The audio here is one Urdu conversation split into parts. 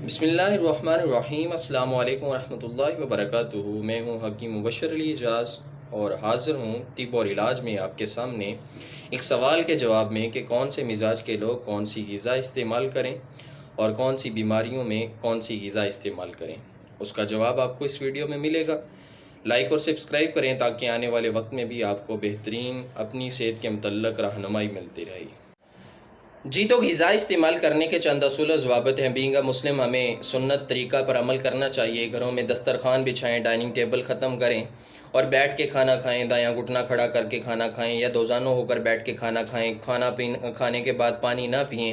بسم اللہ الرحمن الرحیم۔ السلام علیکم ورحمۃ اللہ وبرکاتہ۔ میں ہوں حکیم مبشر علی اعجاز اور حاضر ہوں طب اور علاج میں آپ کے سامنے ایک سوال کے جواب میں کہ کون سے مزاج کے لوگ کون سی غذا استعمال کریں اور کون سی بیماریوں میں کون سی غذا استعمال کریں۔ اس کا جواب آپ کو اس ویڈیو میں ملے گا۔ لائک اور سبسکرائب کریں تاکہ آنے والے وقت میں بھی آپ کو بہترین اپنی صحت کے متعلق رہنمائی ملتی رہے۔ جی تو غذا استعمال کرنے کے چند اصول و ضوابط ہیں۔ بینگ مسلم ہمیں سنت طریقہ پر عمل کرنا چاہیے۔ گھروں میں دسترخوان بچھائیں، ڈائننگ ٹیبل ختم کریں اور بیٹھ کے کھانا کھائیں۔ دایاں گھٹنا کھڑا کر کے کھانا کھائیں یا دوزانوں ہو کر بیٹھ کے کھانا کھائیں۔ کھانے کے بعد پانی نہ پئیں۔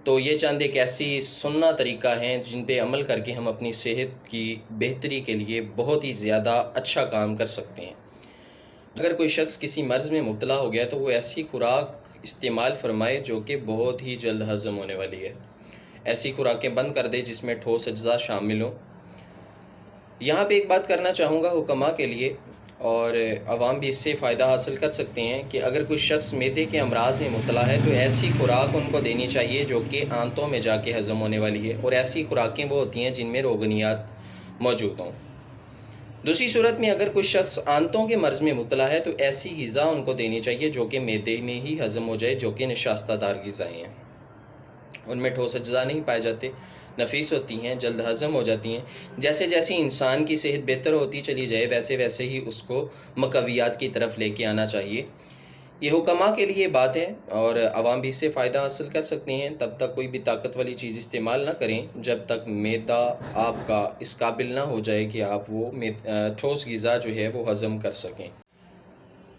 تو یہ چند ایک ایسی سننا طریقہ ہیں جن پہ عمل کر کے ہم اپنی صحت کی بہتری کے لیے بہت ہی زیادہ اچھا کام کر سکتے ہیں۔ اگر کوئی شخص کسی مرض میں مبتلا ہو گیا تو وہ ایسی خوراک استعمال فرمائے جو کہ بہت ہی جلد ہضم ہونے والی ہے۔ ایسی خوراکیں بند کر دے جس میں ٹھوس اجزاء شامل ہوں۔ یہاں پہ ایک بات کرنا چاہوں گا حکماء کے لیے، اور عوام بھی اس سے فائدہ حاصل کر سکتے ہیں، کہ اگر کوئی شخص معدے کے امراض میں مبتلا ہے تو ایسی خوراک ان کو دینی چاہیے جو کہ آنتوں میں جا کے ہضم ہونے والی ہے، اور ایسی خوراکیں وہ ہوتی ہیں جن میں روغنیات موجود ہوں۔ دوسری صورت میں اگر کوئی شخص آنتوں کے مرض میں مبتلا ہے تو ایسی غذا ان کو دینی چاہیے جو کہ معدے میں ہی ہضم ہو جائے، جو کہ نشاستہ دار غذائیں ہیں۔ ان میں ٹھوس اجزاء نہیں پائے جاتے، نفیس ہوتی ہیں، جلد ہضم ہو جاتی ہیں۔ جیسے جیسے انسان کی صحت بہتر ہوتی چلی جائے ویسے ویسے ہی اس کو مقویات کی طرف لے کے آنا چاہیے۔ یہ حکماء کے لیے بات ہے اور عوام بھی اس سے فائدہ حاصل کر سکتے ہیں۔ تب تک کوئی بھی طاقت والی چیز استعمال نہ کریں جب تک معدہ آپ کا اس قابل نہ ہو جائے کہ آپ وہ ٹھوس غذا جو ہے وہ ہضم کر سکیں۔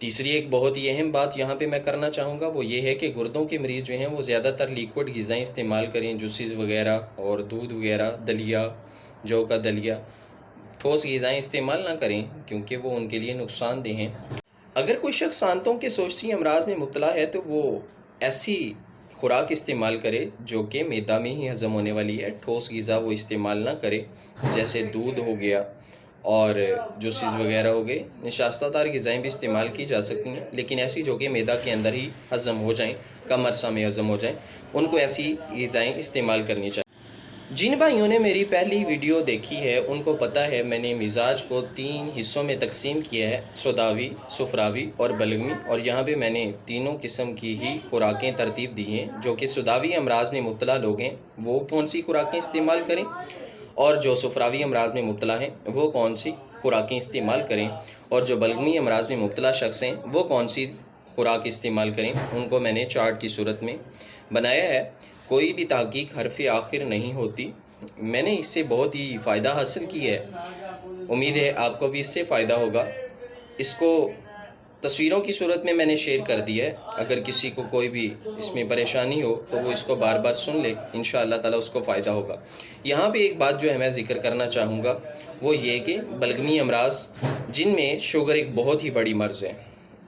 تیسری ایک بہت ہی اہم بات یہاں پہ میں کرنا چاہوں گا، وہ یہ ہے کہ گردوں کے مریض جو ہیں وہ زیادہ تر لیکوڈ غذائیں استعمال کریں، جوسز وغیرہ اور دودھ وغیرہ، دلیا، جو کا دلیا۔ ٹھوس غذائیں استعمال نہ کریں کیونکہ وہ ان کے لیے نقصان دہ ہیں۔ اگر کوئی شخص آنتوں کے سوزشی امراض میں مبتلا ہے تو وہ ایسی خوراک استعمال کرے جو کہ معدہ میں ہی ہضم ہونے والی ہے۔ ٹھوس غذا وہ استعمال نہ کرے، جیسے دودھ ہو گیا اور جوسز وغیرہ ہو گئے۔ نشاستہ دار غذائیں بھی استعمال کی جا سکتی ہیں، لیکن ایسی جو کہ معدہ کے اندر ہی ہضم ہو جائیں، کم عرصہ میں ہضم ہو جائیں، ان کو ایسی غذائیں استعمال کرنی چاہیے۔ جن بھائیوں نے میری پہلی ویڈیو دیکھی ہے ان کو پتہ ہے میں نے مزاج کو 3 حصوں میں تقسیم کیا ہے، سوداوی، صفراوی اور بلغمی، اور یہاں پہ میں نے تینوں قسم کی ہی خوراکیں ترتیب دی ہیں۔ جو کہ سوداوی امراض میں مبتلا لوگ ہیں وہ کون سی خوراکیں استعمال کریں، اور جو صفراوی امراض میں مبتلا ہیں وہ کون سی خوراکیں استعمال کریں، اور جو بلغمی امراض میں مبتلا شخص ہیں وہ کون سی خوراک استعمال کریں۔ ان کو میں نے چارٹ کی صورت میں بنایا ہے۔ کوئی بھی تحقیق حرف آخر نہیں ہوتی۔ میں نے اس سے بہت ہی فائدہ حاصل کی ہے، امید ہے آپ کو بھی اس سے فائدہ ہوگا۔ اس کو تصویروں کی صورت میں نے شیئر کر دیا ہے۔ اگر کسی کو کوئی بھی اس میں پریشانی ہو تو وہ اس کو بار بار سن لے، انشاءاللہ تعالی اس کو فائدہ ہوگا۔ یہاں پہ ایک بات جو ہے میں ذکر کرنا چاہوں گا وہ یہ کہ بلغمی امراض جن میں شوگر ایک بہت ہی بڑی مرض ہے،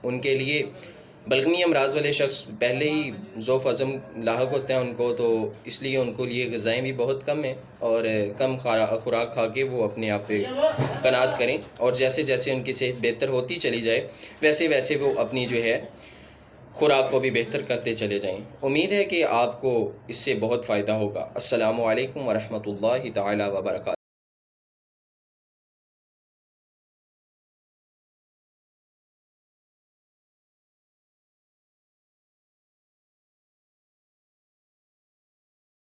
ان کے لیے بلغمی امراض والے شخص پہلے ہی ذوف ہضم لاحق ہوتے ہیں ان کو، تو اس لیے ان کو لیے غذائیں بھی بہت کم ہیں، اور کم خوراک کھا کے وہ اپنے آپ پہ قناعت کریں، اور جیسے جیسے ان کی صحت بہتر ہوتی چلی جائے ویسے ویسے وہ اپنی جو ہے خوراک کو بھی بہتر کرتے چلے جائیں۔ امید ہے کہ آپ کو اس سے بہت فائدہ ہوگا۔ السلام علیکم ورحمۃ اللہ تعالی وبرکاتہ۔